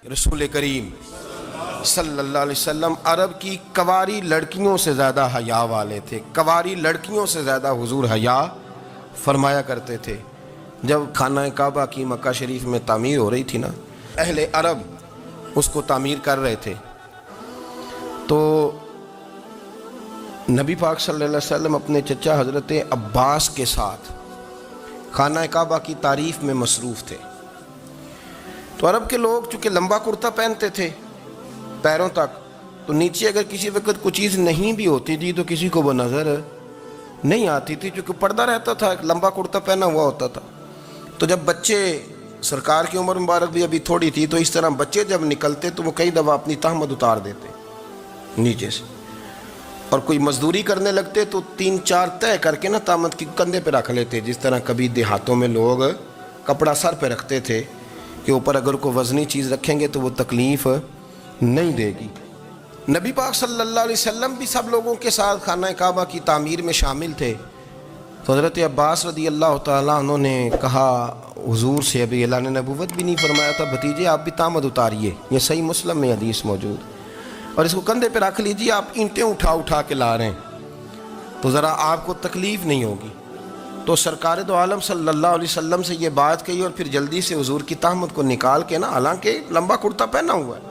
رسول کریم صلی اللہ علیہ وسلم عرب کی کواری لڑکیوں سے زیادہ حیا والے تھے. کواری لڑکیوں سے زیادہ حضور حیا فرمایا کرتے تھے. جب خانہ کعبہ کی مکہ شریف میں تعمیر ہو رہی تھی نا، اہل عرب اس کو تعمیر کر رہے تھے، تو نبی پاک صلی اللہ علیہ وسلم اپنے چچا حضرت عباس کے ساتھ خانہ کعبہ کی تعریف میں مصروف تھے. تو عرب کے لوگ چونکہ لمبا کرتا پہنتے تھے پیروں تک، تو نیچے اگر کسی وقت کوئی چیز نہیں بھی ہوتی تھی تو کسی کو وہ نظر نہیں آتی تھی، چونکہ پردہ رہتا تھا، ایک لمبا کرتا پہنا ہوا ہوتا تھا. تو جب بچے، سرکار کی عمر مبارک بھی ابھی تھوڑی تھی، تو اس طرح بچے جب نکلتے تو وہ کئی دفعہ اپنی تہمت اتار دیتے نیچے سے، اور کوئی مزدوری کرنے لگتے تو 3-4 طے کر کے نا تہمت کی کندھے پہ رکھ لیتے. جس طرح کبھی دیہاتوں میں لوگ کپڑا سر پہ رکھتے تھے کہ اوپر اگر کوئی وزنی چیز رکھیں گے تو وہ تکلیف نہیں دے گی. نبی پاک صلی اللہ علیہ وسلم بھی سب لوگوں کے ساتھ خانہ کعبہ کی تعمیر میں شامل تھے. تو حضرت عباس رضی اللہ تعالیٰ عنہ نے کہا حضور سے، ابھی اللہ نے نبوت بھی نہیں فرمایا تھا، بھتیجے آپ بھی تہمت اتاریے، یہ صحیح مسلم میں حدیث موجود، اور اس کو کندھے پہ رکھ لیجیے، آپ اینٹیں اٹھا کے لا رہے ہیں تو ذرا آپ کو تکلیف نہیں ہوگی. تو سرکار دو عالم صلی اللہ علیہ وسلم سے یہ بات کہی، اور پھر جلدی سے حضور کی تہمت کو نکال کے نا، حالانکہ لمبا کرتا پہنا ہوا ہے،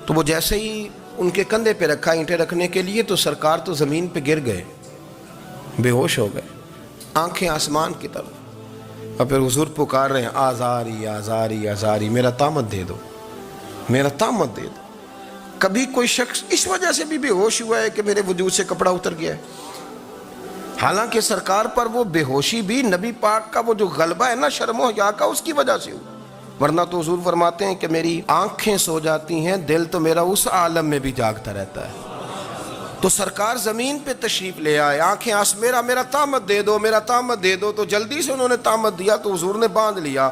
تو وہ جیسے ہی ان کے کندھے پہ رکھا اینٹیں رکھنے کے لیے، تو سرکار تو زمین پہ گر گئے، بے ہوش ہو گئے، آنکھیں آسمان کی طرف، اور پھر حضور پکار رہے ہیں آزاری آزاری آزاری، میرا تہمت دے دو، میرا تہمت دے دو. کبھی کوئی شخص اس وجہ سے بھی بے ہوش ہوا ہے کہ میرے وجود سے کپڑا اتر گیا ہے؟ حالانکہ سرکار پر وہ بے ہوشی بھی نبی پاک کا وہ جو غلبہ ہے نا شرم و حیا کا، اس کی وجہ سے ہوا. ورنہ تو حضور فرماتے ہیں کہ میری آنکھیں سو جاتی ہیں، دل تو میرا اس عالم میں بھی جاگتا رہتا ہے. تو سرکار زمین پہ تشریف لے آئے، آنکھیں میرا تہمت دے دو، میرا تہمت دے دو. تو جلدی سے انہوں نے تہمت دیا تو حضور نے باندھ لیا.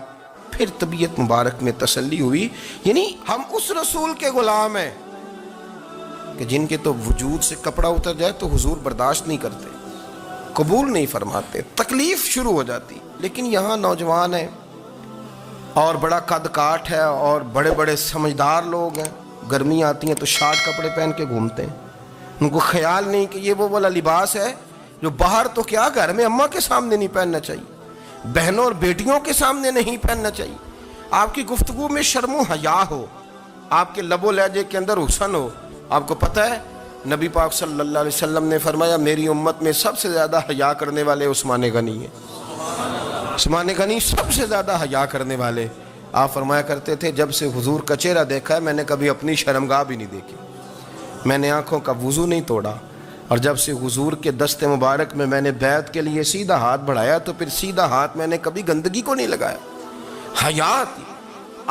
پھر طبیعت مبارک میں تسلی ہوئی. یعنی ہم اس رسول کے غلام ہیں کہ جن کے تو وجود سے کپڑا اتر جائے تو حضور برداشت نہیں کرتے، قبول نہیں فرماتے، تکلیف شروع ہو جاتی. لیکن یہاں نوجوان ہیں اور بڑا قد کاٹ ہے اور بڑے بڑے سمجھدار لوگ ہیں، گرمی آتی ہیں تو شارٹ کپڑے پہن کے گھومتے ہیں. ان کو خیال نہیں کہ یہ وہ والا لباس ہے جو باہر تو کیا گھر میں اماں کے سامنے نہیں پہننا چاہیے، بہنوں اور بیٹیوں کے سامنے نہیں پہننا چاہیے. آپ کی گفتگو میں شرم و حیا ہو، آپ کے لب و لہجے کے اندر حسن ہو. آپ کو پتہ ہے نبی پاک صلی اللہ علیہ وسلم نے فرمایا میری امت میں سب سے زیادہ حیا کرنے والے عثمان غنی ہیں. عثمان غنی سب سے زیادہ حیا کرنے والے. آپ فرمایا کرتے تھے جب سے حضور کا چہرہ دیکھا ہے میں نے کبھی اپنی شرمگاہ بھی نہیں دیکھی، میں نے آنکھوں کا وضو نہیں توڑا، اور جب سے حضور کے دست مبارک میں نے بیعت کے لیے سیدھا ہاتھ بڑھایا تو پھر سیدھا ہاتھ میں نے کبھی گندگی کو نہیں لگایا. حیا تھی.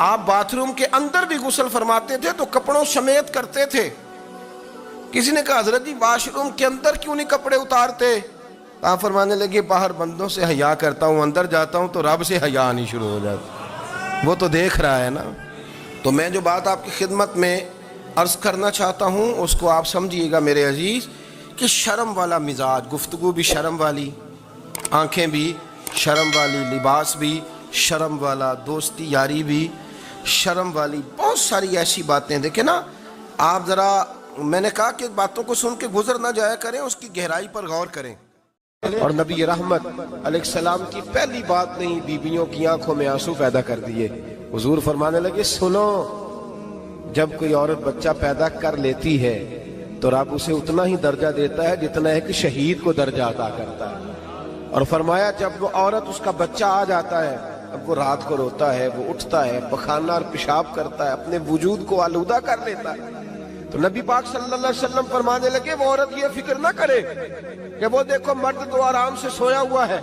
آپ باتھ روم کے اندر بھی غسل فرماتے تھے تو کپڑوں سمیت کرتے تھے. کسی نے کہا حضرت جی واش روم کے اندر کیوں نہیں کپڑے اتارتے؟ آپ فرمانے لگے باہر بندوں سے حیا کرتا ہوں، اندر جاتا ہوں تو رب سے حیا آنی شروع ہو جاتی، وہ تو دیکھ رہا ہے نا. تو میں جو بات آپ کی خدمت میں عرض کرنا چاہتا ہوں اس کو آپ سمجھیے گا میرے عزیز، کہ شرم والا مزاج، گفتگو بھی شرم والی، آنکھیں بھی شرم والی، لباس بھی شرم والا، دوستی یاری بھی شرم والی، بہت ساری ایسی باتیں. دیکھیں نا آپ ذرا، میں نے کہا کہ باتوں کو سن کے گزر نہ جایا کریں، اس کی گہرائی پر غور کریں. اور نبی رحمت علیہ السلام کی پہلی بات نہیں بیویوں کی آنکھوں میں آنسو پیدا کر دیے. حضور فرمانے لگے سنو، جب کوئی عورت بچہ پیدا کر لیتی ہے تو رب اسے اتنا ہی درجہ دیتا ہے جتنا ایک شہید کو درجہ عطا کرتا ہے. اور فرمایا جب وہ عورت اس کا بچہ آ جاتا ہے، اب وہ رات کو روتا ہے، وہ اٹھتا ہے، پخانہ اور پیشاب کرتا ہے، اپنے وجود کو آلودہ کر لیتا ہے. تو نبی پاک صلی اللہ علیہ وسلم فرمانے لگے وہ عورت یہ فکر نہ کرے کہ وہ دیکھو مرد تو آرام سے سویا ہوا ہے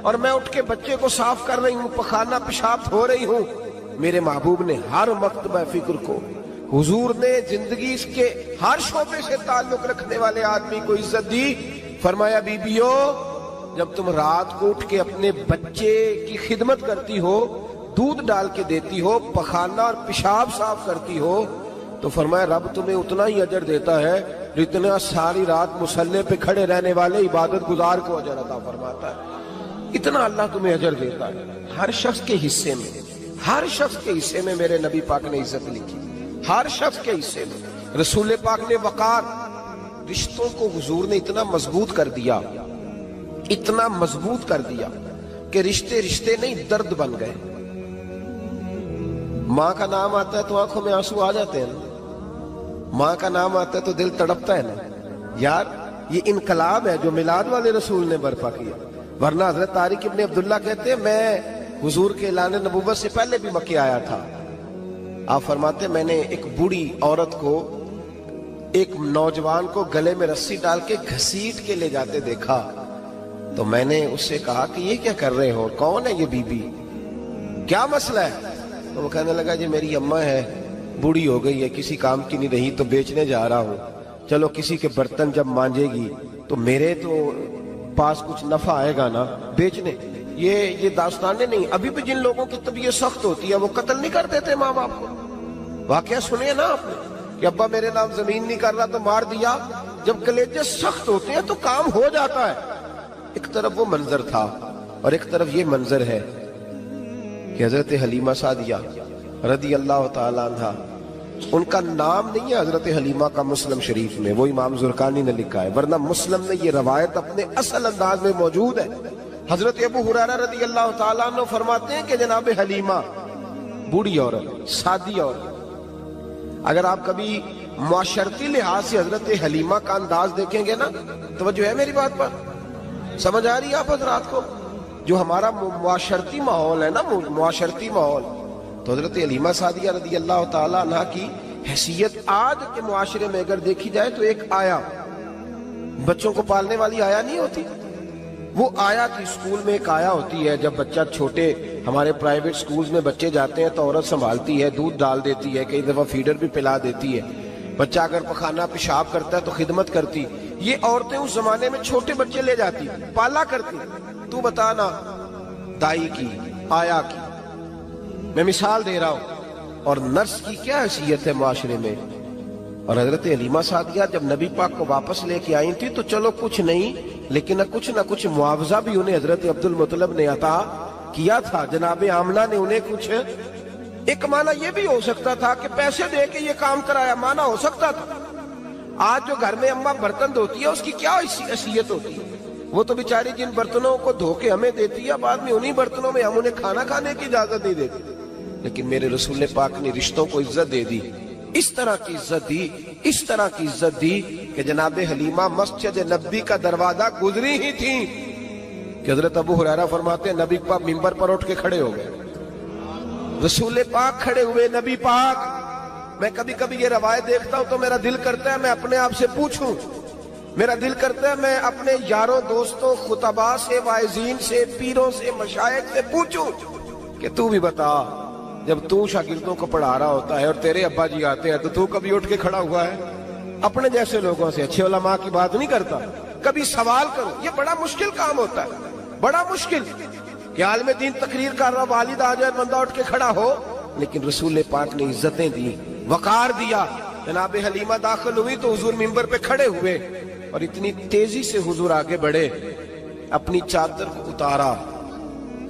اور میں اٹھ کے بچے کو صاف کر رہی ہوں، پخانہ پیشاب دھو رہی ہوں. میرے محبوب نے ہر مرتبہ فکر کو، حضور نے زندگی اس کے ہر شعبے سے تعلق رکھنے والے آدمی کو عزت دی. فرمایا بیبیو جب تم رات کو اٹھ کے اپنے بچے کی خدمت کرتی ہو، دودھ ڈال کے دیتی ہو، پخانہ اور پیشاب صاف کرتی ہو، تو فرمایا رب تمہیں اتنا ہی اجر دیتا ہے جتنا ساری رات مصلی پہ کھڑے رہنے والے عبادت گزار کو اجر عطا فرماتا ہے. اتنا اللہ تمہیں اجر دیتا ہے ہر شخص کے حصے میں، ہر شخص کے حصے میں میرے نبی پاک نے عزت لکھی، ہر شخص کے حصے میں۔ رسول پاک نے وقار، رشتوں کو حضور نے اتنا مضبوط کر دیا، اتنا مضبوط کر دیا کہ رشتے رشتے نہیں درد بن گئے۔ ماں کا نام آتا ہے تو آنکھوں میں آنسو آ جاتے ہیں، ماں کا نام آتا ہے تو دل تڑپتا ہے نا یار۔ یہ انقلاب ہے جو میلاد والے رسول نے برپا کیا، ورنہ حضرت طارق ابن عبداللہ کہتے ہیں میں حضور کے اعلان نبوت سے پہلے بھی مکے آیا تھا۔ آپ فرماتے میں نے ایک بوڑھی عورت کو، ایک نوجوان کو گلے میں رسی ڈال کے گھسیٹ کے لے جاتے دیکھا، تو میں نے اس سے کہا کہ یہ کیا کر رہے ہو، کون ہے یہ بی بی، کیا مسئلہ ہے؟ تو وہ کہنے لگا جی میری اماں ہے، بوڑھی ہو گئی ہے، کسی کام کی نہیں رہی تو بیچنے جا رہا ہوں، چلو کسی کے برتن جب مانجے گی تو میرے تو پاس کچھ نفع آئے گا نا بیچنے۔ یہ داستانیں نہیں، ابھی بھی جن لوگوں کی طبیعت سخت ہوتی ہے وہ قتل نہیں کر دیتے ماں باپ کو۔ واقعہ سنیے نا آپ نے کہ ابا میرے نام زمین نہیں کر رہا تو مار دیا۔ جب کلیجے سخت ہوتے ہیں تو کام ہو جاتا ہے۔ ایک طرف وہ منظر تھا اور ایک طرف یہ منظر ہے کہ حضرت حلیمہ سعدیہ رضی اللہ تعالیٰ عنہ، ان کا نام نہیں ہے حضرت حلیمہ کا مسلم شریف میں، وہ امام زرقانی نے لکھا ہے، ورنہ مسلم میں یہ روایت اپنے اصل انداز میں موجود ہے۔ حضرت ابو ہریرہ رضی اللہ تعالیٰ عنہ فرماتے ہیں کہ جناب حلیمہ بوڑھی عورت، سادی عورت، اگر آپ کبھی معاشرتی لحاظ سے حضرت حلیمہ کا انداز دیکھیں گے نا، توجہ ہے میری بات پر، سمجھ آ رہی ہے آپ حضرات کو؟ جو ہمارا معاشرتی ماحول ہے نا، معاشرتی ماحول، تو حضرت حلیمہ سعدیہ رضی اللہ تعالیٰ عنہ کی حیثیت آج کے معاشرے میں اگر دیکھی جائے تو ایک آیا، بچوں کو پالنے والی آیا نہیں ہوتی، وہ آیا کی اسکول میں ایک آیا ہوتی ہے۔ جب بچہ چھوٹے ہمارے پرائیویٹ سکولز میں بچے جاتے ہیں تو عورت سنبھالتی ہے، دودھ ڈال دیتی ہے، کئی دفعہ فیڈر بھی پلا دیتی ہے، بچہ اگر پخانہ پیشاب کرتا ہے تو خدمت کرتی۔ یہ عورتیں اس زمانے میں چھوٹے بچے لے جاتی، پالا کرتی۔ تو بتانا دائی کی، آیا کی، میں مثال دے رہا ہوں، اور نرس کی کیا حیثیت ہے معاشرے میں۔ اور حضرت حلیمہ سعدیہ جب نبی پاک کو واپس لے کے آئی تھی تو چلو کچھ نہیں، لیکن نہ کچھ معاوضہ بھی انہیں حضرت عبد المطلب نے عطا کیا تھا، جناب آمنہ نے انہیں کچھ، ایک معنی یہ بھی ہو سکتا تھا کہ پیسے دے کے یہ کام کرایا، معنی ہو سکتا تھا۔ آج جو گھر میں اماں برتن دھوتی ہے اس کی کیا حیثیت ہوتی ہے؟ وہ تو بیچاری جن برتنوں کو دھو کے ہمیں دیتی ہے، بعد میں انہی برتنوں میں ہم انہیں کھانا کھانے کی اجازت نہیں دیتے۔ لیکن میرے رسول پاک نے رشتوں کو عزت دے دی، اس طرح کی عزت دی، اس طرح کی عزت دی کہ جناب حلیمہ مسجد نبی کا دروازہ گزری ہی تھی کہ حضرت ابو ہریرہ فرماتے ہیں نبی پاک ممبر پر اٹھ کے کھڑے ہو گئے، رسول پاک کھڑے ہوئے، نبی پاک۔ میں کبھی کبھی یہ روایت دیکھتا ہوں تو میرا دل کرتا ہے میں اپنے آپ سے پوچھوں، میرا دل کرتا ہے میں اپنے یاروں دوستوں خطباء سے، واعظین سے، پیروں سے، مشائخ سے پوچھوں کہ تو بھی بتا، جب تو شاگردوں کو پڑھا رہا ہوتا ہے اور تیرے ابا جی آتے ہیں تو کبھی اٹھ کے کھڑا ہوا ہے؟ اپنے جیسے لوگوں سے، اچھے علماء کی بات نہیں کرتا، کبھی سوال کرو۔ یہ بڑا مشکل کام ہوتا ہے، بڑا مشکل کہ عالم دین تقریر کر رہا، والد آ جائے، بندہ اٹھ کے کھڑا ہو۔ لیکن رسول پاک نے عزتیں دی، وقار دیا۔ جناب حلیمہ داخل ہوئی تو حضور ممبر پہ کھڑے ہوئے اور اتنی تیزی سے حضور آگے بڑھے، اپنی چادر کو اتارا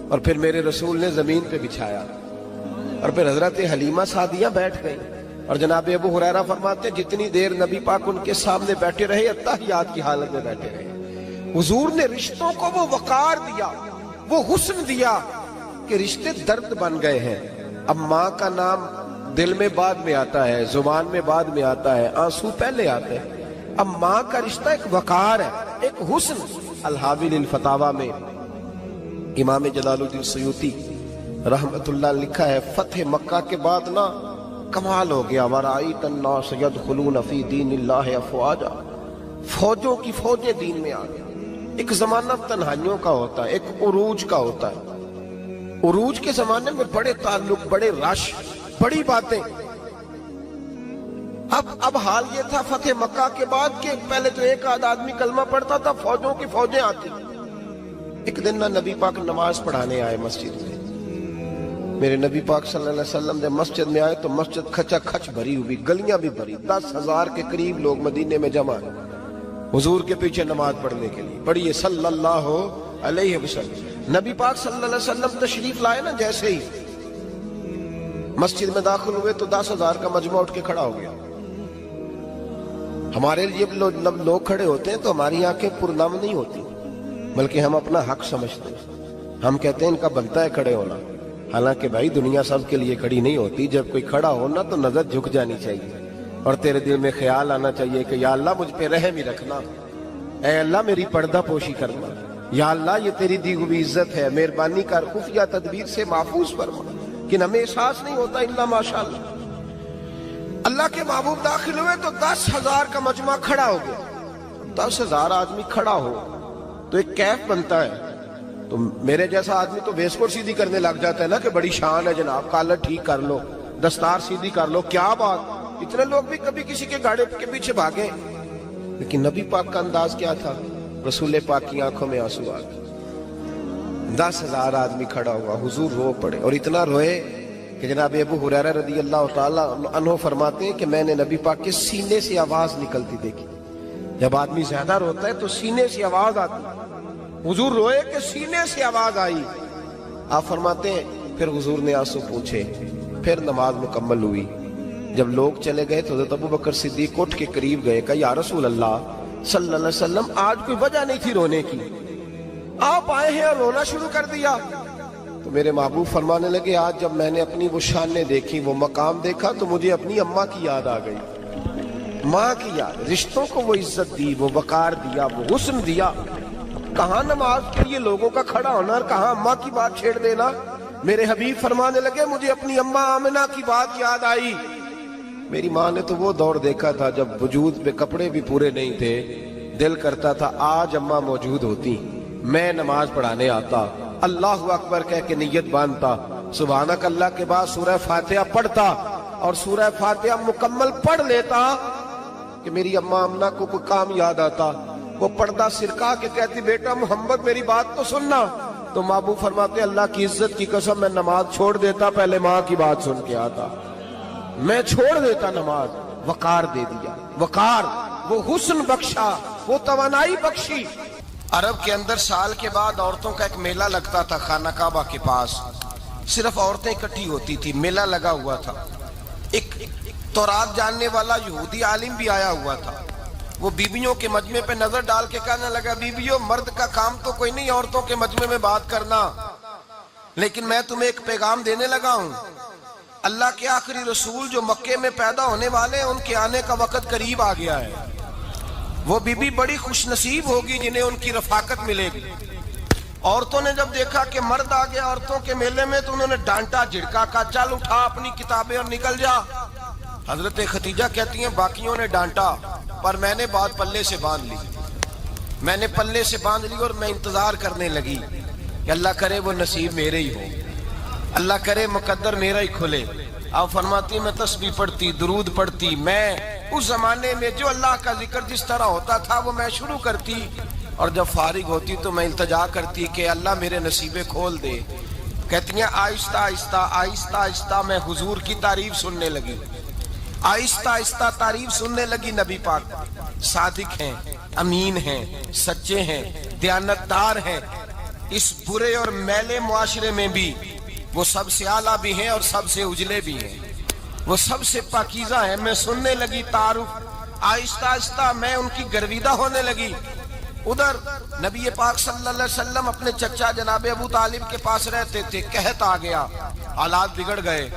اور پھر میرے رسول نے زمین پہ بچھایا، اور پھر حضرت حلیمہ سعدیہ بیٹھ گئی۔ اور جناب ابو ہریرہ فرماتے ہیں جتنی دیر نبی پاک ان کے سامنے بیٹھے رہے، اتحیات کی حالت میں بیٹھے رہے۔ حضور نے رشتوں کو وہ وقار دیا، وہ حسن دیا کہ رشتے درد بن گئے ہیں۔ اب ماں کا نام دل میں بعد میں آتا ہے، زبان میں بعد میں آتا ہے، آنسو پہلے آتے ہیں۔ اب ماں کا رشتہ ایک وقار ہے، ایک حسن۔ الحاوی للفتاوی میں امام جلال الدین سیوطی رحمت اللہ لکھا ہے، فتح مکہ کے بعد نا کمال ہو گیا، وَرَأَيْتَ النَّاسَ يَدْخُلُونَ فِي دِينِ اللَّهِ أَفْوَاجًا، فوجوں کی فوجیں دین میں آ گئی۔ ایک زمانہ تنہائیوں کا ہوتا ہے، ایک عروج کا ہوتا ہے۔ عروج کے زمانے میں بڑے تعلق، بڑے رش، بڑی باتیں۔ اب حال یہ تھا فتح مکہ کے بعد کہ پہلے تو ایک آدھ آدمی کلمہ پڑھتا تھا، فوجوں کی فوجیں آتی۔ ایک دن نہ نبی پاک نماز پڑھانے آئے مسجد میں، میرے نبی پاک صلی اللہ علیہ وسلم جب مسجد میں آئے تو مسجد کھچا کھچ بھری ہوئی، گلیاں بھی بھری، 10,000 کے قریب لوگ مدینے میں جمع ہیں حضور کے پیچھے نماز پڑھنے کے لیے۔ پڑھیے صلی اللہ علیہ وسلم۔ نبی پاک صلی اللہ علیہ وسلم تشریف لائے نا، جیسے ہی مسجد میں داخل ہوئے تو 10,000 کا مجمع اٹھ کے کھڑا ہو گیا. ہمارے لیے جب لوگ کھڑے ہوتے ہیں تو ہماری آنکھیں پرنم نہیں ہوتی، بلکہ ہم اپنا حق سمجھتے ہیں. ہم کہتے ہیں ان کا بنتا ہے کھڑے ہونا. حالانکہ بھائی دنیا سب کے لیے کھڑی نہیں ہوتی. جب کوئی کھڑا ہونا تو نظر جھک جانی چاہیے اور تیرے دل میں خیال آنا چاہیے کہ یا اللہ مجھ پہ رحم ہی رکھنا، اے اللہ میری پردہ پوشی کرنا، یا اللہ یہ تیری دی ہوئی عزت ہے، مہربانی کر خفیہ تدبیر سے محفوظ فرما. کہ ہمیں احساس نہیں ہوتا الا ماشاءاللہ. اللہ کے محبوب داخل ہوئے تو 10,000 کا مجمع کھڑا ہو گیا. 10,000 آدمی کھڑا ہو تو ایک کیف بنتا ہے. تو میرے جیسا آدمی تو ویسکور سیدھی کرنے لگ جاتا ہے نا کہ بڑی شان ہے جناب، کالر ٹھیک کر لو، دستار سیدھی کر لو، کیا بات. اتنے لوگ بھی کبھی کسی کے گاڑی کے پیچھے بھاگے. لیکن نبی پاک کا انداز کیا تھا؟ رسول پاک کی آنکھوں میں آنسو آ گئے. 10,000 آدمی کھڑا ہوا، حضور رو پڑے اور اتنا روئے کہ جناب ابو ہریرہ رضی اللہ تعالیٰ عنہ فرماتے ہیں کہ میں نے نبی پاک کے سینے سے آواز نکلتی دیکھی. جب آدمی زیادہ روتا ہے تو سینے سے آواز آتی. حضور روئے کہ سینے سے آواز آئی. آپ فرماتے ہیں پھر حضور نے آنسو پوچھے، پھر نماز مکمل ہوئی. جب لوگ چلے گئے تو حضرت ابوبکر صدیق اٹھ کے قریب گئے، کہا یا رسول اللہ صلی اللہ علیہ وسلم آج کوئی وجہ نہیں تھی رونے کی، آپ آئے ہیں اور رونا شروع کر دیا. تو میرے محبوب فرمانے لگے آج جب میں نے اپنی وہ شانیں دیکھی، وہ مقام دیکھا تو مجھے اپنی اماں کی یاد آ گئی. ماں کی یاد، رشتوں کو وہ عزت دی، وہ وقار دیا، وہ حسن دیا. کہاں نماز کے لیے لوگوں کا کھڑا ہونا اور کہاں اماں کی بات چھیڑ دینا. میرے حبیب فرمانے لگے مجھے اپنی اماں آمنہ کی بات یاد آئی. میری ماں نے تو وہ دور دیکھا تھا جب وجود پہ کپڑے بھی پورے نہیں تھے. دل کرتا تھا آج اماں موجود ہوتی، میں نماز پڑھانے آتا، اللہ اکبر کہہ کے نیت باندھتا، سبحانک اللہ کے بعد سورہ فاتحہ پڑھتا اور سورہ فاتحہ مکمل پڑھ لیتا کہ میری اماں آمنہ کو کوئی کام یاد آتا. وہ پردہ سرکا کے کہتی بیٹا محمد میری بات تو سننا. تو محبوب فرماتے اللہ کی عزت کی قسم میں نماز چھوڑ دیتا، پہلے ماں کی بات سن کے آتا. میں چھوڑ دیتا نماز. وقار دے دیا، وقار، وہ حسن بخشا، وہ توانائی بخشی. عرب کے اندر سال کے بعد عورتوں کا ایک میلہ لگتا تھا خانہ کعبہ کے پاس. صرف عورتیں اکٹھی ہوتی تھی، میلہ لگا ہوا تھا. ایک تورات جاننے والا یہودی عالم بھی آیا ہوا تھا. وہ بیویوں کے مجمع پہ نظر ڈال کے کہنے لگا بیویوں مرد کا کام تو کوئی نہیں عورتوں کے مجمع میں بات کرنا، لیکن میں تمہیں ایک پیغام دینے لگا ہوں. اللہ کے آخری رسول جو مکے میں پیدا ہونے والے ہیں ان کے آنے کا وقت قریب آ گیا ہے. وہ بیوی بڑی خوش نصیب ہوگی جنہیں ان کی رفاقت ملے گی. عورتوں نے جب دیکھا کہ مرد آ گیا عورتوں کے میلے میں تو انہوں نے ڈانٹا جھڑکا، کہا چل اٹھا اپنی کتابیں اور نکل جا. حضرت خدیجہ کہتی ہیں باقیوں نے ڈانٹا پر میں نے بات پلے سے باندھ لی. میں نے پلے سے باندھ لی اور میں انتظار کرنے لگی کہ اللہ کرے وہ نصیب میرے ہی ہو، اللہ کرے مقدر میرا ہی کھلے. آپ فرماتی میں تسبیح پڑھتی، درود پڑھتی. میں اس زمانے میں جو اللہ کا ذکر جس طرح ہوتا تھا وہ میں شروع کرتی اور جب فارغ ہوتی تو میں التجا کرتی کہ اللہ میرے نصیبے کھول دے. کہتی ہیں آہستہ آہستہ آہستہ آہستہ میں حضور کی تعریف سننے لگی. آہستہ آہستہ تعریف سننے لگی. نبی پاک صادق ہیں، امین ہیں، سچے ہیں، دیانتدار ہیں. اس برے اور میلے معاشرے میں بھی وہ سب سے اعلیٰ بھی ہیں اور سب سے اجلے بھی ہیں، وہ سب سے پاکیزہ ہیں. میں سننے لگی تعارف. آہستہ آہستہ میں ان کی گرویدہ ہونے لگی. ادھر نبی پاک صلی اللہ علیہ وسلم اپنے چچا جناب ابو طالب کے پاس رہتے تھے. قحط آ گیا، حالات بگڑ گئے.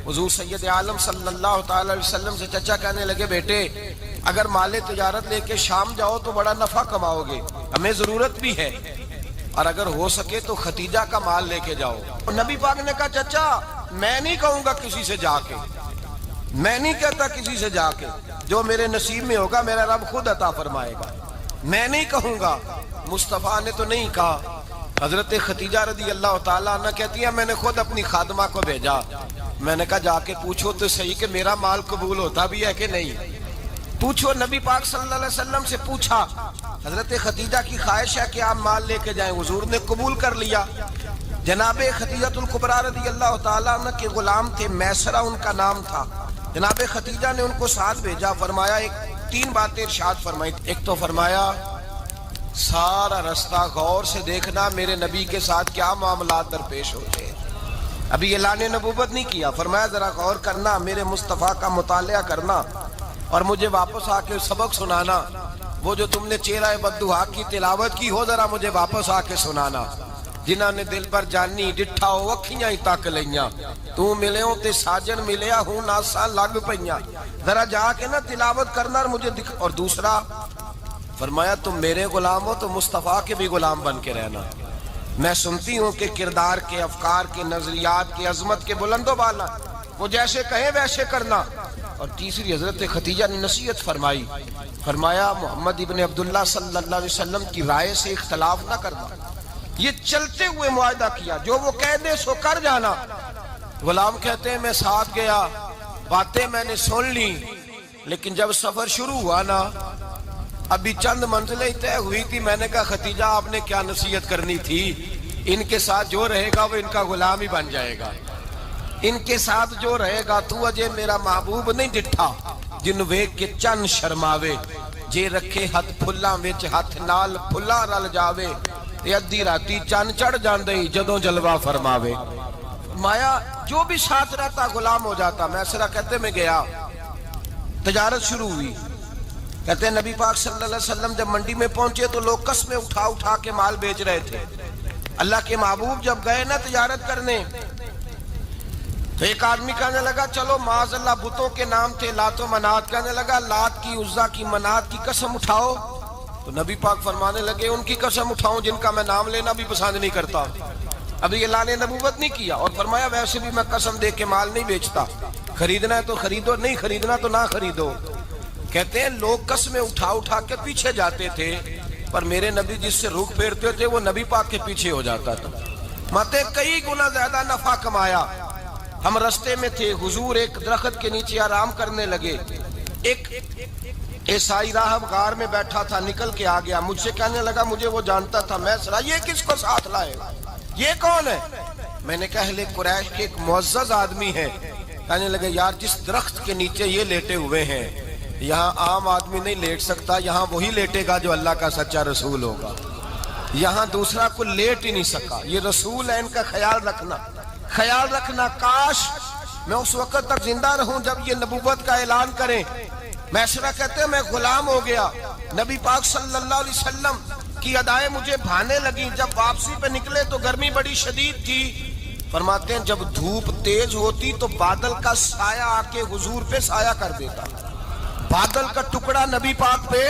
حضور سید عالم صلی اللہ تعالی علیہ وسلم سے چچا کہنے لگے بیٹے اگر مال تجارت لے کے شام جاؤ تو بڑا نفع کماؤ گے، ہمیں ضرورت بھی ہے، اور اگر ہو سکے تو ختیجہ کا مال لے کے جاؤ. نبی پاک نے کہا چچا میں نہیں کہوں گا کسی سے جا کے، میں نہیں کہتا کسی سے جا کے، جو میرے نصیب میں ہوگا میرا رب خود عطا فرمائے گا، میں نہیں کہوں گا. مصطفیٰ نے تو نہیں کہا. حضرت خدیجہ رضی اللہ تعالیٰ عنہ کہتی ہیں میں نے خود اپنی خادمہ کو بھیجا. میں نے کہا جا کے پوچھو تو صحیح کہ میرا مال قبول ہوتا بھی ہے کہ نہیں، پوچھو. نبی پاک صلی اللہ علیہ وسلم سے پوچھا. حضرت خدیجہ کی خواہش ہے کہ آپ مال لے کے جائیں. حضور نے قبول کر لیا. جناب خدیجہ الکبریٰ رضی اللہ تعالیٰ عنہ کے غلام تھے، میسرہ ان کا نام تھا. جناب خدیجہ نے ان کو ساتھ بھیجا. فرمایا تین باتیں ارشاد فرمائی. ایک تو فرمایا سارا رستہ غور سے دیکھنا میرے نبی کے ساتھ کیا معاملات درپیش ہوتے ہیں. ابھی اعلان نبوت نہیں کیا. فرمایا ذرا غور کرنا، میرے مصطفیٰ کا مطالعہ کرنا اور مجھے واپس آ کے سبق سنانا. وہ جو تم نے چہرہ بددعا کی تلاوت کی ہو ذرا مجھے واپس آ کے سنانا. جنہاں نے دل پر جانی ڈٹھا ہو اکھیاں ہی تک لئیاں، تو ملے ہوں تے ساجن ملیا ہوں ناساں لگ پئیاں. ذرا جا کے نا تلاوت کرنا اور مجھے دکھ. اور دوسرا فرمایا تم میرے غلام ہو تو مصطفیٰ کے بھی غلام بن کے رہنا. میں سنتی ہوں کہ کردار کے، افکار کے، نظریات کے، عظمت کے بلند و بالا، وہ جیسے کہیں ویسے کرنا. اور تیسری حضرت خدیجہ نے نصیحت فرمائی. فرمایا محمد ابن عبداللہ صلی اللہ علیہ وسلم کی رائے سے اختلاف نہ کرنا. یہ چلتے ہوئے معاہدہ کیا، جو وہ کہہ دے سو کر جانا. غلام کہتے ہیں میں ساتھ گیا، باتیں میں نے سن لی، لیکن جب سفر شروع ہوا نا ابھی چند منزلیں طے ہوئی تھی. میں نے کہا خدیجہ آپ نے کیا نصیحت کرنی تھی، ان کے ساتھ جو رہے گا وہ ان کا غلام ہی بن جائے گا. ان کے ساتھ جو رہے گا تو اجے میرا محبوب نہیں ڈٹھا جن ویکھ کے چن شرماوے. جے رکھے ہاتھ پھلاں وچ ہاتھ نال پھلاں رل جاوے تے ادھی راتی چن چڑھ جاندے جدوں جلوہ فرماوے. مایا جو بھی ساتھ رہتا غلام ہو جاتا. میں اسرا کہتے میں گیا، تجارت شروع ہوئی. کہتے ہیں نبی پاک صلی اللہ علیہ وسلم جب منڈی میں پہنچے تو لوگ قسمیں اٹھا اٹھا کے مال بیچ رہے تھے. اللہ کے محبوب جب گئے نا تجارت کرنے تو ایک آدمی کہنے لگا چلو معاذ اللہ بتوں کے نام تھے لات و منات، کہنے لگا لات کی، عزا کی، منات کی قسم اٹھاؤ. تو نبی پاک فرمانے لگے ان کی قسم اٹھاؤں جن کا میں نام لینا بھی پسند نہیں کرتا. ابھی اعلان نبوت نہیں کیا. اور فرمایا ویسے بھی میں قسم دے کے مال نہیں بیچتا، خریدنا ہے تو خریدو، نہیں خریدنا تو نہ خریدو. کہتے ہیں لوگ قسمیں اٹھا اٹھا کے پیچھے جاتے تھے، پر میرے نبی جس سے رخ پھیرتے تھے وہ نبی پاک کے پیچھے ہو جاتا تھا. ماتے کئی گنا زیادہ نفع کمایا. ہم رستے میں تھے، حضور ایک درخت کے نیچے آرام کرنے لگے. ایک عیسائی راہب غار میں بیٹھا تھا، نکل کے آ گیا. مجھ سے کہنے لگا مجھے وہ جانتا تھا. میں سنا یہ کس کو ساتھ لائے، یہ کون ہے؟ میں نے کہا اہل قریش کے ایک معزز آدمی ہے. کہنے لگے یار جس درخت کے نیچے یہ لیٹے ہوئے ہیں یہاں عام آدمی نہیں لیٹ سکتا، یہاں وہی لیٹے گا جو اللہ کا سچا رسول ہوگا. یہاں دوسرا کوئی لیٹ ہی نہیں سکا. یہ رسول ہے، ان کا خیال رکھنا، خیال رکھنا. کاش میں اس وقت تک زندہ رہوں جب یہ نبوت کا اعلان کریں. میسرہ کہتے ہیں میں غلام ہو گیا. نبی پاک صلی اللہ علیہ وسلم کی ادائیں مجھے بھانے لگیں. جب واپسی پہ نکلے تو گرمی بڑی شدید تھی. فرماتے ہیں جب دھوپ تیز ہوتی تو بادل کا سایہ آ کے حضور پہ سایہ کر دیتا. بادل کا ٹکڑا نبی پاک پہ.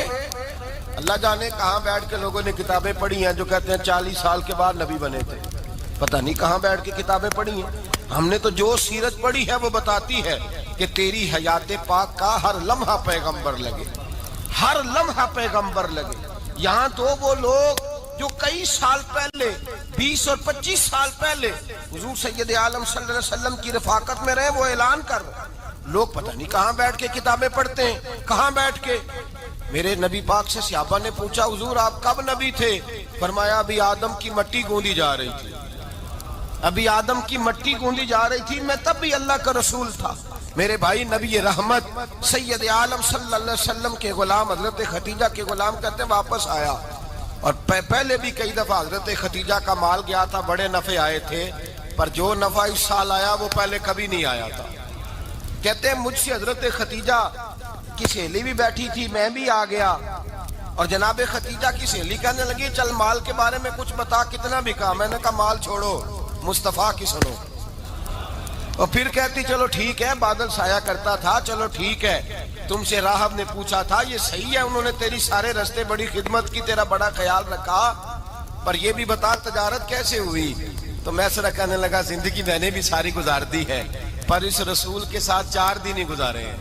اللہ جانے کہاں بیٹھ کے لوگوں نے کتابیں پڑھی ہیں جو کہتے ہیں 40 سال کے بعد نبی بنے تھے. پتہ نہیں کہاں بیٹھ کے کتابیں پڑھی ہیں. ہم نے تو جو سیرت پڑھی ہے وہ بتاتی ہے کہ تیری حیات پاک کا ہر لمحہ پیغمبر لگے، ہر لمحہ پیغمبر لگے. یہاں تو وہ لوگ جو کئی سال پہلے 20 اور 25 سال پہلے حضور سید عالم صلی اللہ علیہ وسلم کی رفاقت میں رہے وہ اعلان کر رہے. لوگ پتہ نہیں کہاں بیٹھ کے کتابیں پڑھتے ہیں، کہاں بیٹھ کے. میرے نبی پاک سے صحابہ نے پوچھا حضور آپ کب نبی تھے؟ فرمایا ابھی آدم کی مٹی گوندی جا رہی تھی، ابھی آدم کی مٹی گوندی جا رہی تھی، میں تب بھی اللہ کا رسول تھا. میرے بھائی نبی رحمت سید عالم صلی اللہ علیہ وسلم کے غلام حضرت خدیجہ کے غلام کہتے ہیں واپس آیا. اور پہلے بھی کئی دفعہ حضرت خدیجہ کا مال گیا تھا، بڑے نفع آئے تھے، پر جو نفع اس سال آیا وہ پہلے کبھی نہیں آیا تھا. کہتے ہیں مجھ سے حضرت خدیجہ کی سہیلی بھی بیٹھی تھی، میں بھی آ گیا. اور جناب خدیجہ کی سہیلی کہنے لگی چل مال کے بارے میں کچھ بتا، کتنا بکا؟ میں نے کہا مال چھوڑو، مصطفیٰ کی سنو. اور پھر کہتی چلو ٹھیک ہے، بادل سایہ کرتا تھا، چلو ٹھیک ہے. تم سے راہب نے پوچھا تھا، یہ صحیح ہے انہوں نے تیری سارے رستے بڑی خدمت کی، تیرا بڑا خیال رکھا، پر یہ بھی بتا تجارت کیسے ہوئی؟ تو میں سرا کہنے لگا زندگی میں نے بھی ساری گزار دی ہے، پر اس رسول کے ساتھ 4 دن ہی گزارے ہیں.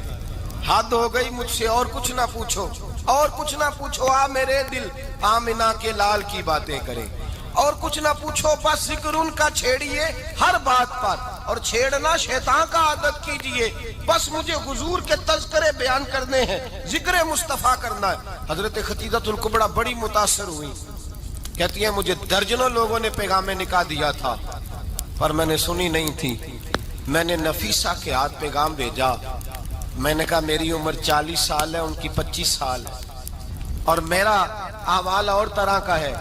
حد ہو گئی مجھ سے، اور کچھ نہ پوچھو، اور کچھ نہ پوچھو. آ میرے دل آمنہ کے لال کی باتیں کرے، اور کچھ نہ پوچھو، بس ذکر ان کا چھیڑیے ہر بات پر، اور چھیڑنا شیطان کا عادت کیجئے. بس مجھے حضور کے تذکرے بیان کرنے ہیں، ذکر مصطفیٰ کرنا ہے. حضرت خدیجہ الکبریٰ بڑی متاثر ہوئی. کہتی ہیں مجھے درجنوں لوگوں نے پیغام نکاح دیا تھا پر میں نے سنی نہیں تھی. میں نے نفیسہ کے ہاتھ پیغام بھیجا. میں نے کہا میری عمر 40 سال ہے، ان کی 25 سال ہے، اور میرا احوال اور طرح کا ہے.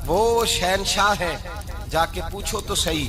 وہ شہنشاہ ہے، جا کے پوچھو تو صحیح.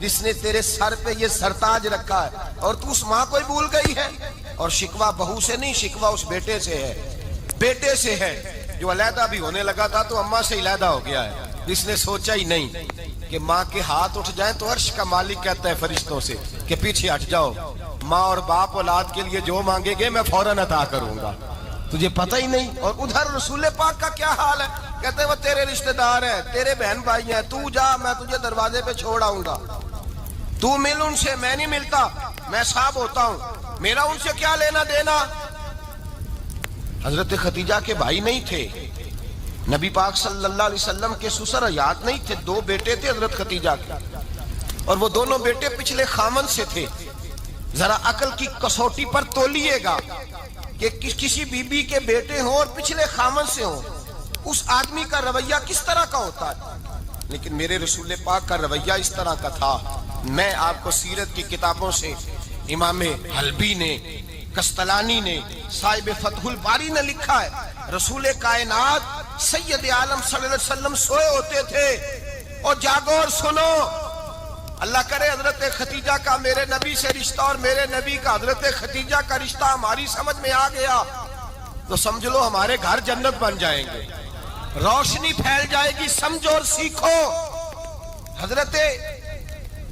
جس نے تیرے سر پہ یہ سرتاج رکھا ہے، اور تو اس ماں کو ہی بھول گئی ہے۔ اور شکوہ بہو سے نہیں، شکوہ اس بیٹے سے ہے، بیٹے سے ہے جو علیحدہ بھی ہونے لگا تھا تو اماں سے علیحدہ ہو گیا ہے، جس نے سوچا ہی نہیں کہ ماں کے ہاتھ اٹھ جائیں تو عرش کا مالک کہتا ہے فرشتوں سے کہ پیچھے ہٹ جاؤ، ماں اور باپ اولاد کے لیے جو مانگے گے میں فوراً عطا کروں گا، تجھے پتہ ہی نہیں۔ اور ادھر رسول پاک کا کیا حال ہے، کہتے ہیں وہ تیرے رشتہ دار ہیں، تیرے بہن بھائی ہیں، تو جا، میں تجھے دروازے پہ چھوڑ آؤں گا، تو مل ان سے، میں نہیں ملتا، میں صاحب ہوتا ہوں، میرا ان سے کیا لینا دینا۔ حضرت خدیجہ کے بھائی نہیں تھے، نبی پاک صلی اللہ علیہ وسلم کے سسر حیات نہیں تھے، دو بیٹے تھے حضرت خدیجہ کے، اور وہ دونوں بیٹے پچھلے خامن سے تھے۔ ذرا عقل کی کسوٹی پر تولیے گا کہ کسی بی بی کے بیٹے ہوں اور پچھلے خامن سے ہوں، اس آدمی کا رویہ کس طرح کا ہوتا ہے، لیکن میرے رسول پاک کا رویہ اس طرح کا تھا۔ میں آپ کو سیرت کی کتابوں سے، امام حلبی نے، کستلانی نے، صاحب فتح الباری نے لکھا ہے، رسول کائنات سید عالم صلی اللہ علیہ وسلم سوئے ہوتے تھے، اور جاگو اور سنو، اللہ کرے حضرت خدیجہ کا میرے نبی سے رشتہ اور میرے نبی کا حضرت خدیجہ کا رشتہ ہماری سمجھ میں آ گیا تو سمجھ لو ہمارے گھر جنت بن جائیں گے، روشنی پھیل جائے گی، سمجھو اور سیکھو۔ حضرت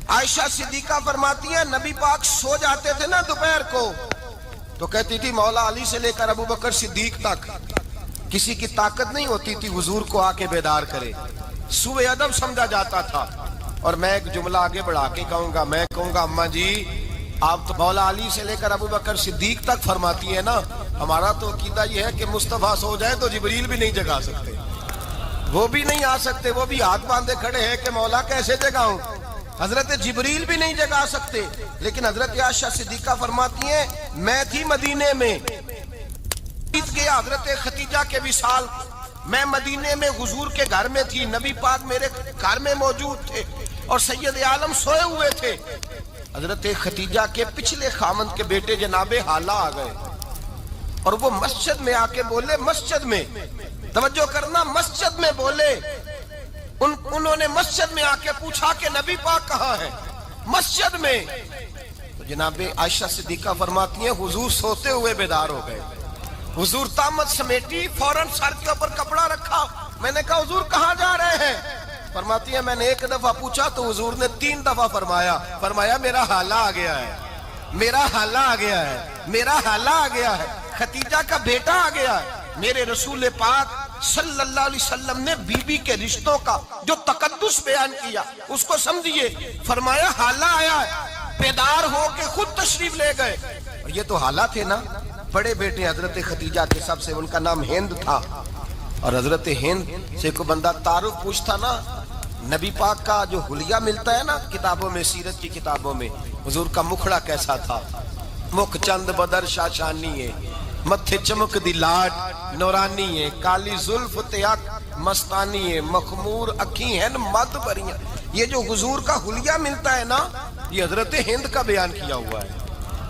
عائشہ صدیقہ فرماتی ہیں نبی پاک سو جاتے تھے نا دوپہر کو تو کہتی تھی مولا علی سے لے کر ابو بکر صدیق تک کسی کی طاقت نہیں ہوتی تھی حضور کو آ کے بیدار کرے، سوء ادب سمجھا جاتا تھا۔ اور میں ایک جملہ آگے بڑھا کے کہوں گا، میں کہوں گا اماں جی آپ تو مولا علی سے لے کر ابو بکر صدیق تک فرماتی ہیں نا، ہمارا تو عقیدہ یہ ہے کہ مصطفیٰ سو جائے تو جبریل بھی نہیں جگا سکتے، وہ بھی نہیں آ سکتے، وہ بھی ہاتھ باندھے کھڑے ہیں کہ مولا کیسے جگاؤں، حضرت جبریل بھی نہیں جگا سکتے۔ لیکن حضرت عائشہ صدیقہ فرماتی ہیں میں تھی مدینے میں، گیا حضرت خدیجہ کے وصال، میں مدینے میں حضور کے گھر میں تھی، نبی پاک میرے گھر میں موجود تھے اور سید عالم سوئے ہوئے تھے۔ حضرت خدیجہ کے پچھلے خامند کے بیٹے جناب حالہ آ گئے اور وہ مسجد میں آ کے بولے، مسجد میں توجہ کرنا، مسجد میں بولے، انہوں نے مسجد میں آ کے پوچھا کہ نبی پاک کہاں ہے، مسجد میں۔ تو جناب عائشہ صدیقہ فرماتی ہیں حضور سوتے ہوئے بیدار ہو گئے، حضور طامت سمیٹی، فوراً سر کے اوپر کپڑا رکھا، میں نے کہا حضور کہاں جا رہے ہیں، فرماتی ہے میں نے ایک دفعہ پوچھا تو حضور نے 3 دفعہ فرمایا میرا حالہ آ گیا ہے، میرا حالہ آ گیا ہے، میرا حالہ آ گیا ہے، خدیجہ کا بیٹا آ گیا ہے۔ میرے رسول پاک صلی اللہ علیہ وسلم نے بی بی کے رشتوں کا جو تقدس بیان کیا اس کو سمجھیے، فرمایا حالہ آیا ہے، بیدار ہو کے خود تشریف لے گئے۔ اور یہ تو حالہ تھے نا، بڑے بیٹے حضرت خدیجہ کے، سب سے ان کا نام ہند تھا، اور حضرت ہند سے کوئی بندہ تعارف پوچھتا نا، نبی پاک کا جو حلیہ ملتا ہے نا کتابوں میں، سیرت کی کتابوں میں، حضور کا مکھڑا کیسا تھا، مکھ چند بدر شاشانی ہے، متھے چمک دی لاٹ نورانی ہے، کالی زلف تیاک مستانی ہے، مخمور اکھی ہیں مد بریاں۔ یہ جو حضور کا حلیہ ملتا ہے نا یہ حضرت ہند کا بیان کیا ہوا ہے۔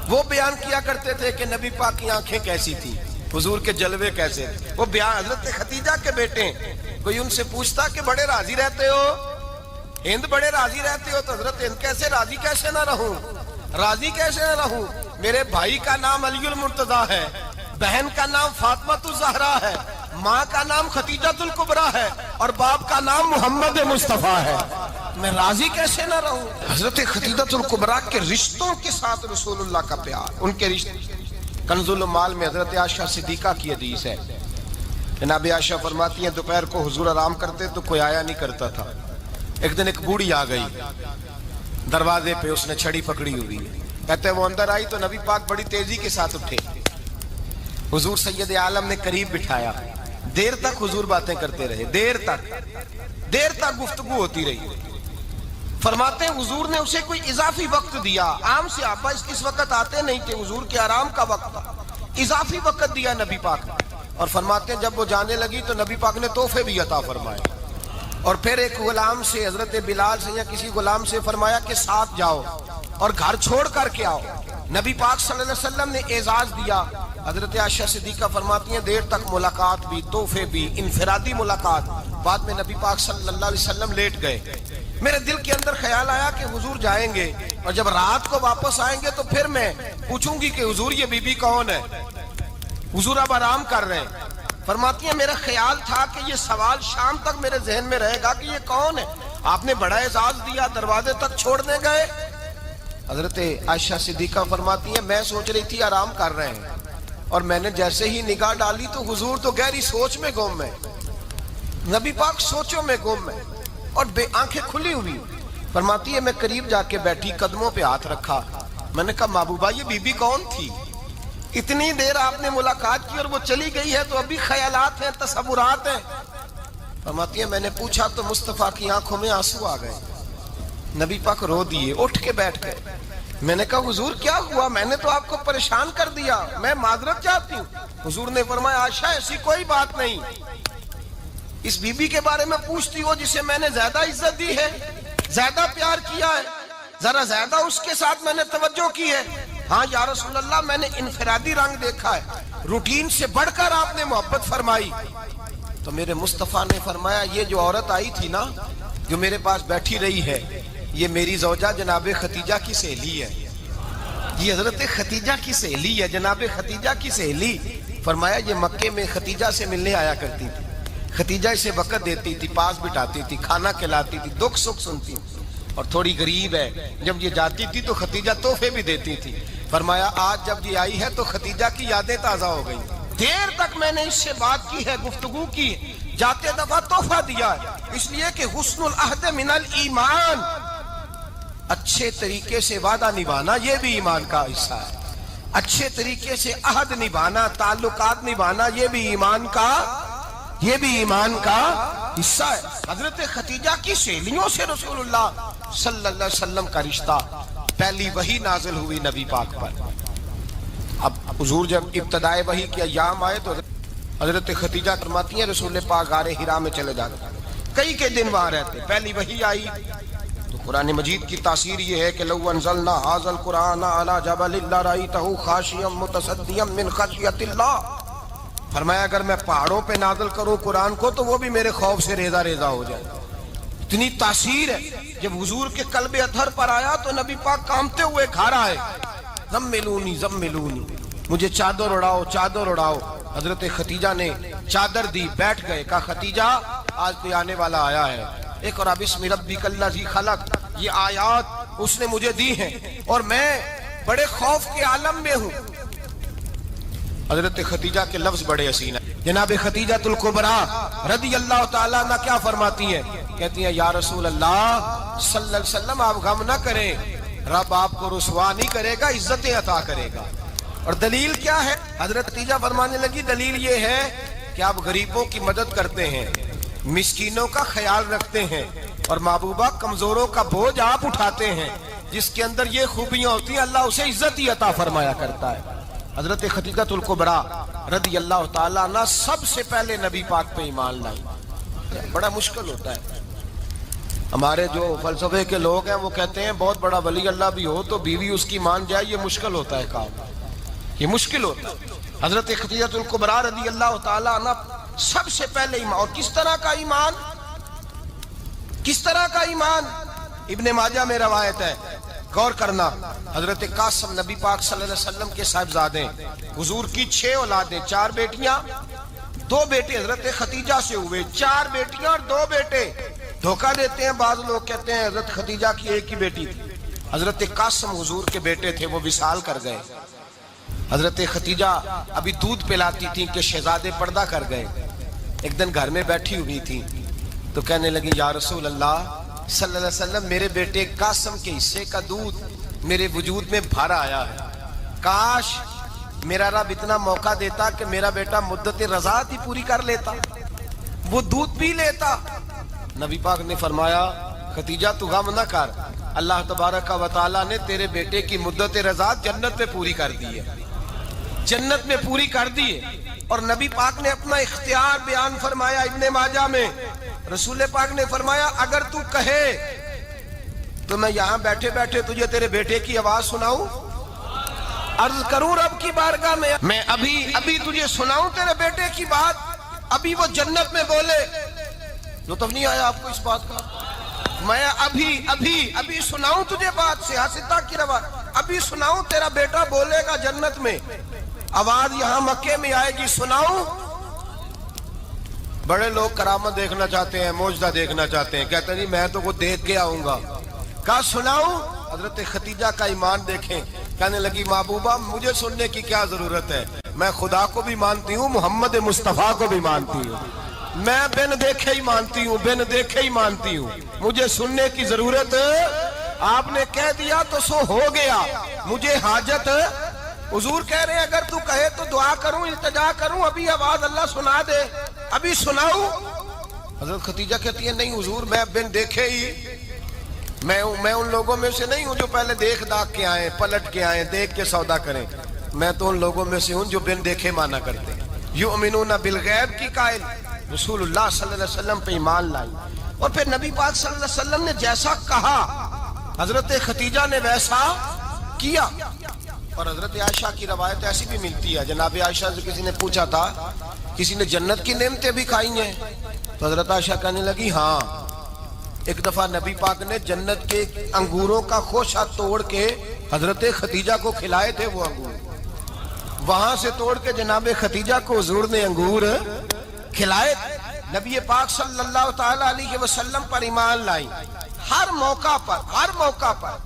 وہ بیان کیا کرتے تھے کہ نبی پاک کی آنکھیں کیسی تھی، حضور کے جلوے کیسے تھے، وہ بیان حضرت خدیجہ کے بیٹے ہیں۔ کوئی ان سے پوچھتا کہ بڑے راضی رہتے ہو ہند، بڑے راضی رہتے ہو، تو حضرت ہند کیسے راضی کیسے نہ رہوں، راضی کیسے نہ رہوں، میرے بھائی کا نام علی المرتضیٰ ہے، بہن کا نام فاطمہ الزہرا ہے، ماں کا نام خدیجہ الکبریٰ ہے، اور باپ کا نام محمد مصطفیٰ ہے، میں راضی کیسے نہ رہوں۔ حضرت خدیجہ الکبریٰ کے رشتوں کے ساتھ رسول اللہ کا پیار، ان کے رشتے۔ کنز المال میں حضرت عائشہ صدیقہ کی حدیث ہے، جناب عائشہ فرماتی ہیں دوپہر کو حضور آرام کرتے تو کوئی آیا نہیں کرتا تھا، ایک دن ایک بوڑھی آ گئی دروازے پہ، اس نے چھڑی پکڑی ہوئی، کہتے ہیں وہ اندر آئی تو نبی پاک بڑی تیزی کے ساتھ اٹھے، حضور سید عالم نے قریب بٹھایا، دیر تک حضور باتیں کرتے رہے، دیر تک گفتگو ہوتی رہی۔ فرماتے ہیں حضور نے اسے کوئی اضافی وقت دیا، عام صحابہ اس وقت آتے نہیں تھے، حضور کے آرام کا وقت تھا، اضافی وقت دیا نبی پاک نے۔ اور فرماتے ہیں جب وہ جانے لگی تو نبی پاک نے تحفے بھی عطا فرمائے، اور پھر ایک غلام سے، حضرت بلال سے یا کسی غلام سے فرمایا کہ ساتھ جاؤ اور گھر چھوڑ کر کے آؤ۔ نبی پاک صلی اللہ علیہ وسلم نے اعزاز دیا۔ حضرت عائشہ صدیقہ فرماتی ہیں دیر تک ملاقات بھی، تحفے بھی، انفرادی ملاقات، بعد میں نبی پاک صلی اللہ علیہ وسلم لیٹ گئے. میرے دل کے اندر خیال آیا کہ حضور جائیں گے اور جب رات کو واپس آئیں گے تو پھر میں پوچھوں گی کہ حضور یہ بی بی کون ہے. حضور اب آرام کر رہے ہیں. فرماتی ہیں میرا خیال تھا کہ یہ سوال شام تک میرے ذہن میں رہے گا کہ یہ کون ہے. آپ نے بڑا اعزاز دیا, دروازے تک چھوڑنے گئے. حضرت عائشہ صدیقہ فرماتی ہیں میں سوچ رہی تھی آرام کر رہے ہیں, اور میں نے جیسے ہی نگاہ ڈالی تو حضور تو گہری سوچ میں گم ہے. نبی پاک سوچوں میں گم ہے اور بے آنکھیں کھلی ہوئی. فرماتی ہے میں قریب جا کے بیٹھی, قدموں پہ ہاتھ رکھا. میں نے کہا محبوبہ یہ بی بی کون تھی؟ اتنی دیر آپ نے ملاقات کی اور وہ چلی گئی ہے تو ابھی خیالات ہیں, تصورات ہیں. فرماتی ہے میں نے پوچھا تو مصطفیٰ کی آنکھوں میں آنسو آ گئے. نبی پاک رو دیے, اٹھ کے بیٹھ گئے. میں نے کہا حضور کیا ہوا؟ میں نے تو آپ کو پریشان کر دیا, میں معذرت چاہتی ہوں. حضور نے فرمایا عائشہ ایسی کوئی بات نہیں. اس بی بی کے بارے میں پوچھتی ہو جسے میں نے زیادہ عزت دی ہے, زیادہ پیار کیا ہے, ذرا زیادہ اس کے ساتھ میں نے توجہ کی ہے. ہاں یا رسول اللہ میں نے انفرادی رنگ دیکھا ہے, روٹین سے بڑھ کر آپ نے محبت فرمائی. تو میرے مصطفیٰ نے فرمایا یہ جو عورت آئی تھی نا, جو میرے پاس بیٹھی رہی ہے, یہ میری زوجہ جناب خدیجہ کی سہیلی ہے. یہ حضرت خدیجہ کی سہیلی ہے, جناب خدیجہ کی سہیلی. فرمایا یہ مکے میں خدیجہ سے ملنے آیا کرتی تھی. خدیجہ اسے وقت دیتی تھی, پاس بٹھاتی تھی, کھانا کھلاتی تھی, دکھ سکھ سنتی تھی. اور تھوڑی غریب ہے, جب یہ جاتی تھی تو خدیجہ تحفے بھی دیتی تھی. فرمایا آج جب یہ آئی ہے تو خدیجہ کی یادیں تازہ ہو گئی. دیر تک میں نے اس سے بات کی ہے, گفتگو کی, جاتے دفعہ تحفہ دیا ہے. اس لیے کہ حسن العہد من الایمان, اچھے طریقے سے وعدہ نبھانا یہ بھی ایمان کا حصہ ہے. اچھے طریقے سے عہد نبھانا, تعلقات نبھانا یہ بھی ایمان کا حصہ ہے. حضرت خدیجہ کی سہیلیوں سے رسول اللہ صلی اللہ علیہ وسلم کا رشتہ. پہلی وحی نازل ہوئی نبی پاک پر. اب حضور جب ابتدائے وحی کے ایام آئے تو حضرت خدیجہ فرماتی ہیں رسول پاک غار حرا میں چلے جاتے, کئی کے دن وہاں رہتے. پہلی وحی آئی تو قرآن مجید کی تاثیر یہ ہے کہ لو انزلنا ھذا القرآن علی جبل لرأیتہ خاشعا متصدعا من خشیۃ اللہ. فرمایا اگر میں پہاڑوں پہ نازل کروں قرآن کو تو وہ بھی میرے خوف سے ریزہ ریزہ ہو جائے. اتنی تاثیر ہے. جب حضور کے قلب اطہر پر آیا تو نبی پاک کانپتے ہوئے گھر آئے, زملونی زملونی, مجھے چادر اڑاؤ چادر اڑاؤ. حضرت خدیجہ نے چادر دی, بیٹھ گئے. کہا خدیجہ آج کوئی آنے والا آیا ہے, اقرأ بسم ربک الذی خلق, یہ آیات اس نے مجھے دی ہیں اور میں بڑے خوف کے عالم میں ہوں. حضرت خدیجہ کے لفظ بڑے حسین ہیں. جناب خدیجہ الکبریٰ رضی اللہ تعالیٰ عنہ کیا فرماتی ہیں؟ کہتی ہیں یا رسول اللہ صلی اللہ علیہ وسلم آپ غم نہ کریں, رب آپ کو رسوا نہیں کرے گا, عزتیں عطا کرے گا. اور دلیل کیا ہے؟ حضرت خدیجہ فرمانے لگی دلیل یہ ہے کہ آپ غریبوں کی مدد کرتے ہیں, مسکینوں کا خیال رکھتے ہیں, اور محبوبہ کمزوروں کا بوجھ آپ اٹھاتے ہیں. جس کے اندر یہ خوبیاں ہوتی ہیں اللہ اسے عزت ہی عطا فرمایا کرتا ہے. حضرت خدیجہ الکبریٰ رضی اللہ تعالیٰ عنہ سب سے پہلے نبی پاک پہ ایمان لائی. بڑا مشکل ہوتا ہے. ہمارے جو فلسفے کے لوگ ہیں وہ کہتے ہیں بہت بڑا ولی اللہ بھی ہو تو بیوی اس کی مان جائے, یہ مشکل ہوتا ہے کام, یہ مشکل ہوتا ہے. حضرت خدیجہ الکبریٰ رضی اللہ تعالیٰ عنہ سب سے پہلے ایمان. اور کس طرح کا ایمان؟ کس طرح کا ایمان؟ ابن ماجہ میں روایت ہے, غور کرنا. حضرت قاسم نبی پاک صلی اللہ علیہ وسلم کے صاحبزادے, حضور کی 6 اولادیں, 4 بیٹیاں 2 بیٹے حضرت خدیجہ سے ہوئے, 4 بیٹیاں اور 2 بیٹے. دھوکہ دیتے ہیں بعض لوگ, کہتے ہیں حضرت خدیجہ کی ایک ہی بیٹی تھی. حضرت قاسم حضور کے بیٹے تھے, وہ وصال کر گئے. حضرت خدیجہ ابھی دودھ پلاتی تھی کہ شہزادے پردہ کر گئے. ایک دن گھر میں بیٹھی ہوئی تھی تو کہنے لگی یا رسول اللہ صلی اللہ علیہ وسلم میرے بیٹے قاسم کے حصے کا دودھ میرے وجود میں بھر آیا ہے, کاش میرا رب اتنا موقع دیتا کہ میرا بیٹا مدت رضاعت ہی پوری کر لیتا, وہ دودھ پی لیتا. نبی پاک نے فرمایا خدیجہ تو غم نہ کر, اللہ تبارک و تعالیٰ نے تیرے بیٹے کی مدت رضاعت جنت میں پوری کر دی ہے, جنت میں پوری کر دی ہے. اور نبی پاک نے اپنا اختیار بیان فرمایا ابن ماجہ میں. رسول پاک نے فرمایا اگر تو کہے تو میں یہاں بیٹھے بیٹھے تجھے تیرے بیٹے کی آواز سناؤں, عرض کروں رب کی بارگاہ میں ابھی تجھے سناؤں تیرے بیٹے کی بات, ابھی وہ جنت میں بولے. لطف نہیں آیا آپ کو اس بات کا؟ میں ابھی سناؤں تجھے بات، سیاستہ کی روایت، ابھی سناؤں تیرا بیٹا بولے گا جنت میں، آواز یہاں مکے میں آئے گی، سناؤں؟ بڑے لوگ کرامت دیکھنا چاہتے ہیں، معجزہ دیکھنا چاہتے ہیں، کہتے ہیں جی میں تو وہ دیکھ کے آؤں گا۔ کہا سناؤں؟ حضرت خدیجہ کا ایمان دیکھیں، کہنے لگی محبوبہ مجھے سننے کی کیا ضرورت ہے، میں خدا کو بھی مانتی ہوں، محمد مصطفیٰ کو بھی مانتی ہوں، میں بن دیکھے ہی مانتی ہوں، بن دیکھے ہی مانتی ہوں، مجھے سننے کی ضرورت، آپ نے کہہ دیا تو سو ہو گیا، مجھے حاجت۔ حضور کہہ رہے ہیں اگر تو کہے تو دعا کروں، التجا کروں، ابھی آواز اللہ سنا دے، ابھی سناؤں؟ حضرت خدیجہ کہتی ہے نہیں حضور میں بن دیکھے ہی، میں ان لوگوں میں سے نہیں ہوں جو پہلے دیکھ داکھ کے آئیں، پلٹ کے آئیں، دیکھ کے سودا کریں، میں تو ان لوگوں میں سے ہوں جو بن دیکھے مانا کرتے ہیں۔ یؤمنون بالغیب کی قائل، رسول اللہ صلی اللہ علیہ وسلم پہ ایمان لائی، اور پھر نبی پاک صلی اللہ علیہ وسلم نے جیسا کہا حضرت خدیجہ نے ویسا کیا۔ اور حضرت عائشہ کی روایت ایسی بھی ملتی ہے، جناب عائشہ سے کسی نے پوچھا تھا کسی نے جنت کی نعمتیں بھی کھائی ہیں؟ تو حضرت عائشہ کہنے لگی ہاں، ایک دفعہ نبی پاک نے جنت کے انگوروں کا خوشہ توڑ کے حضرت خدیجہ کو کھلائے تھے، وہ انگور وہاں سے توڑ کے جناب خدیجہ کو حضور نے انگور کھلائے۔ نبی پاک صلی اللہ تعالی علیہ وسلم پر ایمان لائی، ہر موقع پر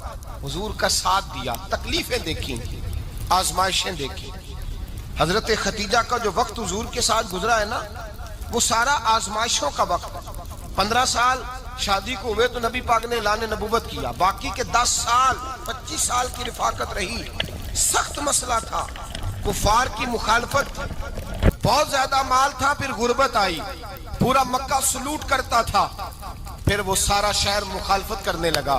حضور کا ساتھ دیا، تکلیفیں دیکھیں، آزمائشیں دیکھیں۔ حضرت خدیجہ کا جو وقت حضور کے ساتھ گزرا ہے نا، وہ سارا آزمائشوں کا وقت ہے۔ 15 سال شادی کو ہوئے تو نبی پاک نے اعلان نبوت کیا، باقی کے 10 سال 25 سال کی رفاقت رہی، سخت مسئلہ تھا، کفار کی مخالفت، بہت زیادہ مال تھا، پھر غربت آئی، پورا مکہ سلوٹ کرتا تھا، پھر وہ سارا شہر مخالفت کرنے لگا۔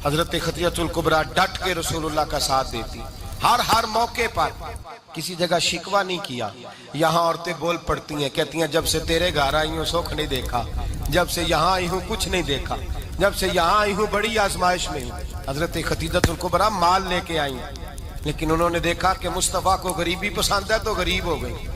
حضرت خدیجہ الکبریٰ ڈٹ کے رسول اللہ کا ساتھ دیتی، ہر موقع پر کسی جگہ شکوہ نہیں کیا۔ یہاں عورتیں بول پڑتی ہیں، کہتی ہیں جب سے تیرے گھر آئی ہوں سکھ نہیں دیکھا، جب سے یہاں آئی ہوں کچھ نہیں دیکھا، جب سے یہاں آئی ہوں بڑی آزمائش میں ہوں۔ حضرت خدیجہ الکبریٰ مال لے کے آئی، لیکن انہوں نے دیکھا کہ مصطفیٰ کو غریبی پسند ہے تو غریب ہو گئی۔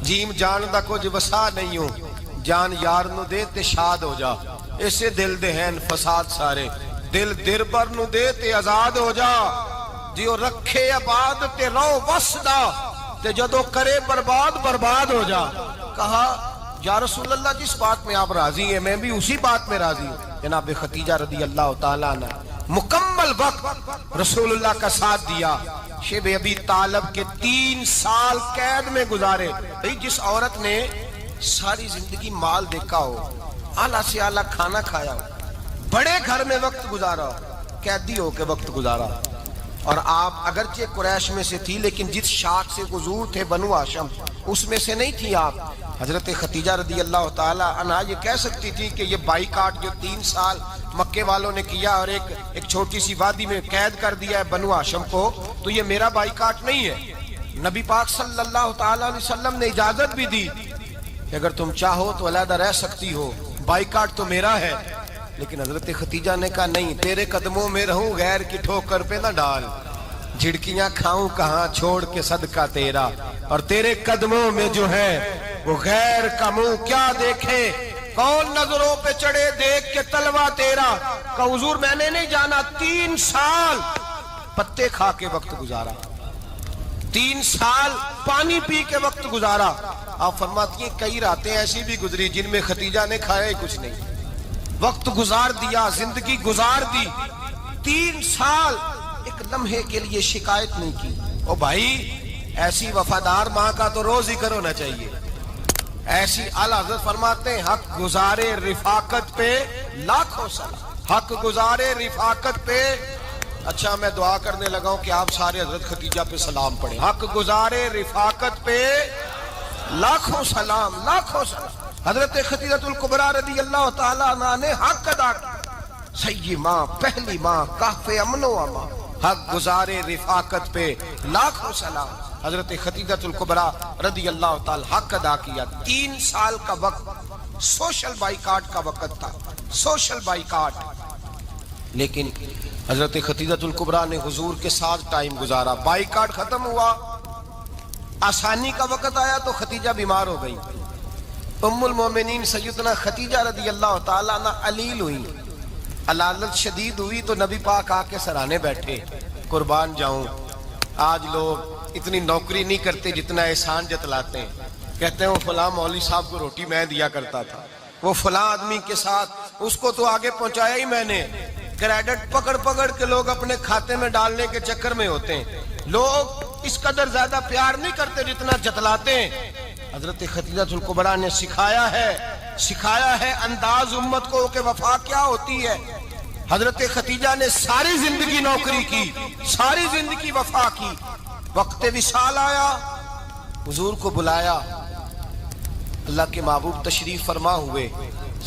جیم جان دا کچھ وسا نہیں ہوں، جان یار نو دے تے شاد ہو جا، اسے دل دہن فساد سارے، دل دربر نو دے تے آزاد ہو جا، جیو رکھے آباد تے رو وسدا، تے جدو کرے برباد ہو جا۔ کہا یا رسول اللہ جس بات میں آپ راضی ہیں میں بھی اسی بات میں راضی ہوں۔ جناب خدیجہ رضی اللہ تعالیٰ عنہ مکمل وقت رسول اللہ کا ساتھ دیا۔ شیب ابی طالب کے 3 سال قید میں گزارے۔ جس عورت نے ساری زندگی مال دیکھا ہو، اعلیٰ سے اعلیٰ کھانا کھایا ہو، بڑے گھر میں وقت گزارا ہو، قیدی ہو کے وقت گزارا، اور آپ اگرچہ قریش میں سے تھی لیکن جس شاخ سے حضور تھے بنو ہاشم اس میں سے نہیں تھی آپ۔ حضرت خدیجہ رضی اللہ تعالی عنہا یہ کہہ سکتی تھی کہ یہ بائیکاٹ جو 3 سال مکے والوں نے کیا اور ایک چھوٹی سی وادی میں قید کر دیا ہے بنو ہاشم کو، تو یہ میرا بائیکاٹ نہیں ہے۔ نبی پاک صلی اللہ تعالی علیہ وسلم نے اجازت بھی دی کہ اگر تم چاہو تو علیحدہ رہ سکتی ہو، بائیکاٹ تو میرا ہے۔ لیکن حضرت خدیجہ نے کہا نہیں، تیرے قدموں میں رہوں، غیر کی ٹھوکر پہ نہ ڈال، جھڑکیاں کھاؤں کہاں چھوڑ کے صدقہ تیرا، اور تیرے قدموں میں جو ہے وہ غیر کا منہ کیا دیکھے، کون نظروں پہ چڑھے دیکھ کے تلوا تیرا۔ کہ حضور میں نے نہیں جانا، 3 سال پتے کھا کے وقت گزارا، 3 سال پانی پی کے وقت گزارا۔ آپ فرماتی ہیں کئی راتیں ایسی بھی گزری جن میں خدیجہ نے کھایا ہی کچھ نہیں، وقت گزار دیا، زندگی گزار دی۔ 3 سال ایک لمحے کے لیے شکایت نہیں کی۔ او بھائی ایسی وفادار ماں کا تو روز ذکر ہونا چاہیے۔ ایسی اعلیٰ حضرت فرماتے ہیں حق گزارے رفاقت پہ لاکھوں سلام، حق گزارے رفاقت پہ۔ اچھا میں دعا کرنے لگا ہوں کہ آپ سارے حضرت خدیجہ پہ سلام پڑھیں۔ حق گزارے رفاقت پہ لاکھوں سلام، لاکھوں سلام۔ حضرت خدیجہ الکبریٰ رضی اللہ تعالیٰ عنہ نے حق ادا کیا، سیدی ماں، پہلی ماں، کہف امن و امان، حق گزارے رفاقت پہ لاکھوں سلام۔ حضرت خدیجہ الکبریٰ رضی اللہ تعالی حق ادا کیا۔ 3 سال کا وقت سوشل بائیکاٹ کا وقت تھا، سوشل بائیکاٹ، لیکن حضرت خدیجہ الکبریٰ نے حضور کے ساتھ ٹائم گزارا۔ بائیکاٹ ختم ہوا، آسانی کا وقت آیا تو خدیجہ بیمار ہو گئی، ام المومنین سیدنا خدیجہ رضی اللہ تعالیٰ عنہ علیل ہوئی، علالت شدید ہوئی تو نبی پاک آ کے سرانے بیٹھے، قربان جاؤں آج لوگ اتنی نوکری نہیں کرتے جتنا احسان جتلاتے ہیں، کہتے ہیں وہ فلاں مولوی صاحب کو روٹی میں دیا کرتا تھا، وہ فلاں آدمی کے ساتھ اس کو تو آگے پہنچایا ہی میں نے، کریڈٹ پکڑ پکڑ کے لوگ اپنے کھاتے میں ڈالنے کے چکر میں ہوتے ہیں، لوگ اس قدر زیادہ پیار نہیں کرتے جتنا جتلاتے ہیں۔ حضرت خدیجہ الکبریٰ نے سکھایا ہے انداز امت کو کہ وفا کیا ہوتی ہے۔ حضرت خدیجہ نے ساری زندگی نوکری کی، ساری زندگی وفا کی، وقت وصال آیا، حضور کو بلایا، اللہ کے محبوب تشریف فرما ہوئے،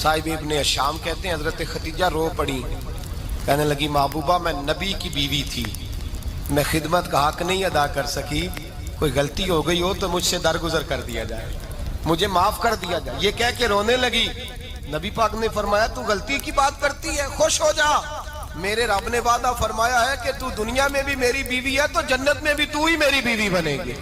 صاحب ابن الشام کہتے ہیں حضرت خدیجہ رو پڑی، کہنے لگی محبوبہ میں نبی کی بیوی تھی، میں خدمت کا حق نہیں ادا کر سکی، کوئی غلطی ہو گئی ہو تو مجھ سے درگزر کر دیا جائے، مجھے معاف کر دیا جائے۔ یہ کہہ کے رونے لگی، نبی پاک نے فرمایا تو غلطی کی بات کرتی ہے، خوش ہو جا، میرے رب نے وعدہ فرمایا ہے کہ تو دنیا میں بھی میری بیوی ہے تو جنت میں بھی تو ہی میری بیوی بنے گی،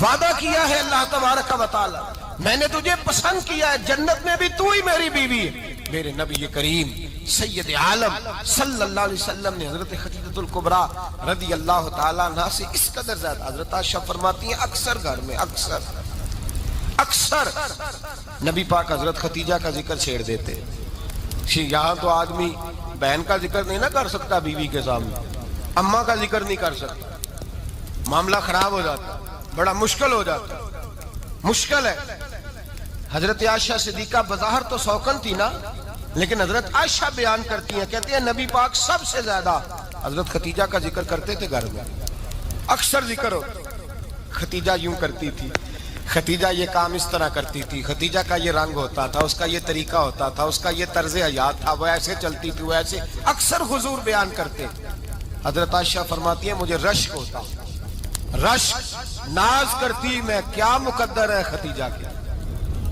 وعدہ کیا ہے اللہ تبارک و تعالی، میں نے تجھے پسند کیا ہے، جنت میں بھی تو ہی میری بیوی ہے۔ میرے نبی کریم سید عالم صلی اللہ علیہ وسلم نے حضرت خدیجہ الکبریٰ رضی اللہ تعالیٰ عنہ سے اس قدر زیادہ، حضرت عائشہ فرماتی ہیں اکثر گھر میں اکثر نبی پاک حضرت خدیجہ کا ذکر چھیڑ دیتے، یہاں تو آدمی بہن کا ذکر نہیں نہ کر سکتا بیوی کے سامنے، اماں کا ذکر نہیں کر سکتا، معاملہ خراب ہو جاتا، بڑا مشکل ہو جاتا، مشکل ہے۔ حضرت عائشہ صدیقہ بظاہر تو سوکن تھی نا، لیکن حضرت عائشہ بیان کرتی ہیں، کہتی ہیں نبی پاک سب سے زیادہ حضرت خدیجہ کا ذکر کرتے تھے گھر میں، اکثر ذکر ہو۔ خدیجہ یوں کرتی تھی، خدیجہ یہ کام اس طرح کرتی تھی، خدیجہ کا یہ رنگ ہوتا تھا، اس کا یہ طریقہ ہوتا تھا، اس کا یہ طرز حیات تھا، وہ ایسے چلتی تھی، وہ ایسے، اکثر حضور بیان کرتے۔ حضرت عائشہ فرماتی ہیں مجھے رشک ہوتا، رشک، ناز کرتی میں، کیا مقدر ہے خدیجہ کے۔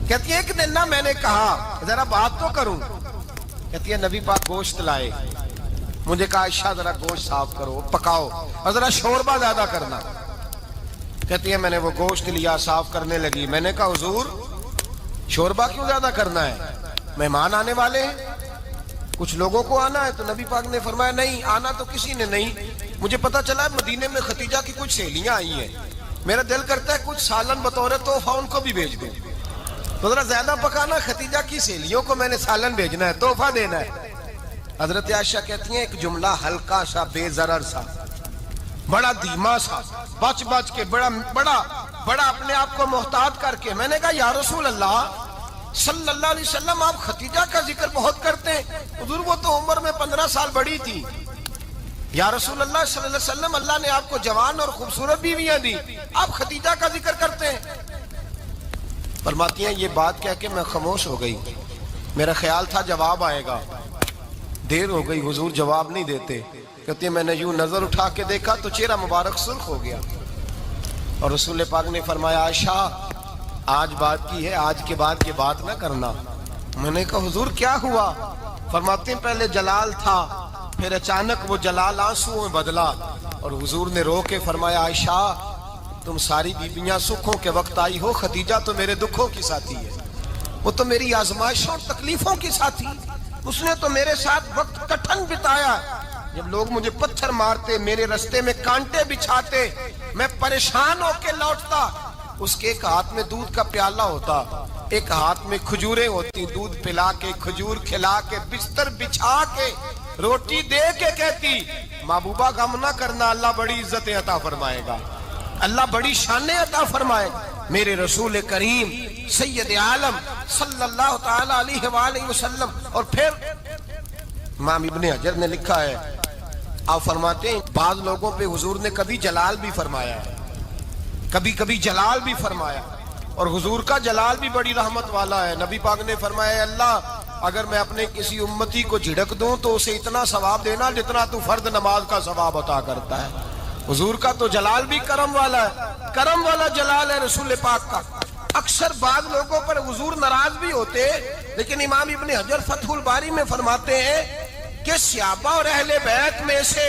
کہتی ہے ایک دن نا میں نے کہا ذرا بات تو کروں، کہتی ہے نبی پاک گوشت لائے، مجھے کہا عائشہ ذرا گوشت صاف کرو، پکاؤ اور ذرا شوربہ زیادہ کرنا۔ کہتی ہے میں نے وہ گوشت لیا، صاف کرنے لگی، میں نے کہا حضور شوربہ کیوں زیادہ کرنا ہے، مہمان آنے والے ہیں، کچھ لوگوں کو آنا ہے۔ تو نبی پاک نے فرمایا نہیں، آنا تو کسی نے نہیں، مجھے پتا چلا ہے مدینے میں خدیجہ کی کچھ سہیلیاں آئی ہیں، میرا دل کرتا ہے کچھ سالن بطور تحفہ ان کو بھی بھیج دوں، تو ذرا زیادہ پکانا، خدیجہ کی سہیلیوں کو میں نے سالن بھیجنا ہے، تحفہ دینا ہے۔ حضرت عائشہ کہتی ہیں ایک جملہ ہلکا سا، بے ضرر سا، بڑا دھیما سا، بچ کے بڑا اپنے آپ کو محتاط کر کے، میں نے کہا یا رسول اللہ صلی اللہ علیہ وسلم آپ خدیجہ کا ذکر بہت کرتے ہیں، حضور وہ تو عمر میں 15 سال بڑی تھی، یا رسول اللہ صلی اللہ علیہ وسلم اللہ نے آپ کو جوان اور خوبصورت بیویاں دی، آپ خدیجہ کا ذکر کرتے ہیں۔ فرماتی ہیں یہ بات کہہ کے میں خاموش ہو گئی، میرا خیال تھا جواب آئے گا، دیر ہو گئی، حضور جواب نہیں دیتے۔ کہتی ہے میں نے یوں نظر اٹھا کے دیکھا تو چہرہ مبارک سرخ ہو گیا، اور رسول پاک نے فرمایا عائشہ آج بات کی ہے، آج کے بعد یہ بات نہ کرنا۔ میں نے کہا حضور کیا ہوا؟ فرماتے ہیں پہلے جلال تھا، پھر اچانک وہ جلال آنسو میں بدلا، اور حضور نے رو کے فرمایا عائشہ تم ساری بیویاں سکھوں کے وقت آئی ہو، خدیجہ تو میرے دکھوں کی ساتھی ہے، وہ تو میری آزمائشوں اور تکلیفوں کی ساتھی، اس نے تو میرے ساتھ وقت کٹھن بتایا، جب لوگ مجھے پتھر مارتے، میرے رستے میں کانٹے بچھاتے، میں پریشان ہو کے لوٹتا، اس کے ایک ہاتھ میں دودھ کا پیالہ ہوتا، ایک ہاتھ میں کھجوریں ہوتی، دودھ پلا کے، کھجور کھلا کے، بستر بچھا کے، روٹی دے کے کہتی محبوبہ غم نہ کرنا، اللہ بڑی عزتیں عطا فرمائے گا، اللہ بڑی شانیں عطا فرمائے گا۔ میرے رسول کریم سید عالم صلی اللہ تعالی علیہ وآلہ وسلم۔ اور پھر امام ابن حجر نے لکھا ہے، آپ فرماتے ہیں بعض لوگوں پہ حضور نے کبھی جلال بھی فرمایا ہے، کبھی جلال بھی فرمایا، اور حضور کا جلال بھی بڑی رحمت والا ہے۔ نبی پاک نے فرمایا اللہ اگر میں اپنے کسی امتی کو جھڑک دوں تو اسے اتنا ثواب دینا جتنا تو فرض نماز کا ثواب عطا کرتا ہے۔ حضور کا تو جلال بھی کرم والا ہے، کرم والا جلال ہے رسول پاک کا۔ اکثر بعض لوگوں پر حضور ناراض بھی ہوتے، لیکن امام ابن حجر فتح الباری میں فرماتے ہیں کہ صحابہ اور اہل بیت میں سے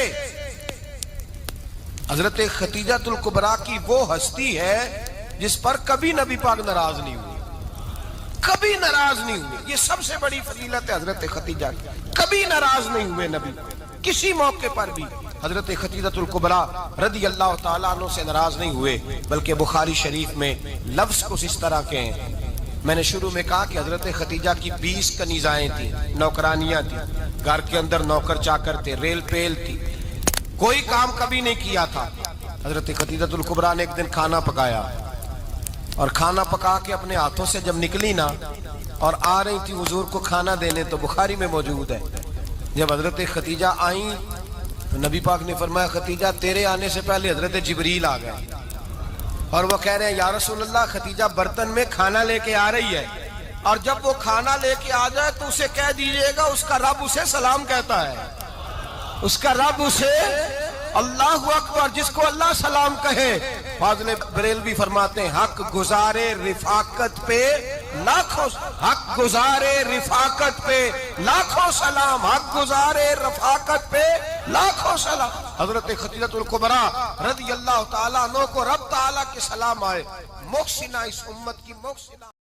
حضرت خدیجہ الکبریٰ کی وہ ہستی ہے جس پر کبھی نبی پاک ناراض نہیں ہوئی، کبھی ناراض نہیں ہوئے. یہ سب سے بڑی فضیلت ہے حضرت خدیجہ کی. کبھی ناراض نہیں ہوئے نبی, کسی موقع پر بھی حضرت خدیجہ الکبریٰ رضی اللہ تعالیٰ عنہ سے ناراض نہیں ہوئے. بلکہ بخاری شریف میں لفظ کچھ اس طرح کے ہیں. میں نے شروع میں کہا کہ حضرت خدیجہ کی 20 کنیزائیں تھیں, نوکرانیاں تھیں, گھر کے اندر نوکر چاکر تھے, ریل پیل تھی, کوئی کام کبھی نہیں کیا تھا. حضرت خدیجہ الکبریٰ نے ایک دن کھانا پکایا, اور کھانا پکا کے اپنے ہاتھوں سے جب نکلی نا اور آ رہی تھی حضور کو کھانا دینے, تو بخاری میں موجود ہے جب حضرت خدیجہ آئیں تو نبی پاک نے فرمایا خدیجہ تیرے آنے سے پہلے حضرت جبریل آ گئے, اور وہ کہہ رہے ہیں یا رسول اللہ خدیجہ برتن میں کھانا لے کے آ رہی ہے, اور جب وہ کھانا لے کے آ جائے تو اسے کہہ دیجئے گا اس کا رب اسے سلام کہتا ہے, اس کا رب اسے اللہ اکبر, جس کو اللہ سلام کہے. فاضل بریلوی فرماتے ہیں حق گزارے رفاقت پہ لاکھوں, حق گزارے رفاقت پہ لاکھوں سلام, حق گزارے رفاقت پہ لاکھوں سلام. حضرت خدیجہ الکبریٰ رضی اللہ تعالیٰ عنہ کو رب تعالیٰ کے سلام آئے. محسنہ اس امت کی محسنہ.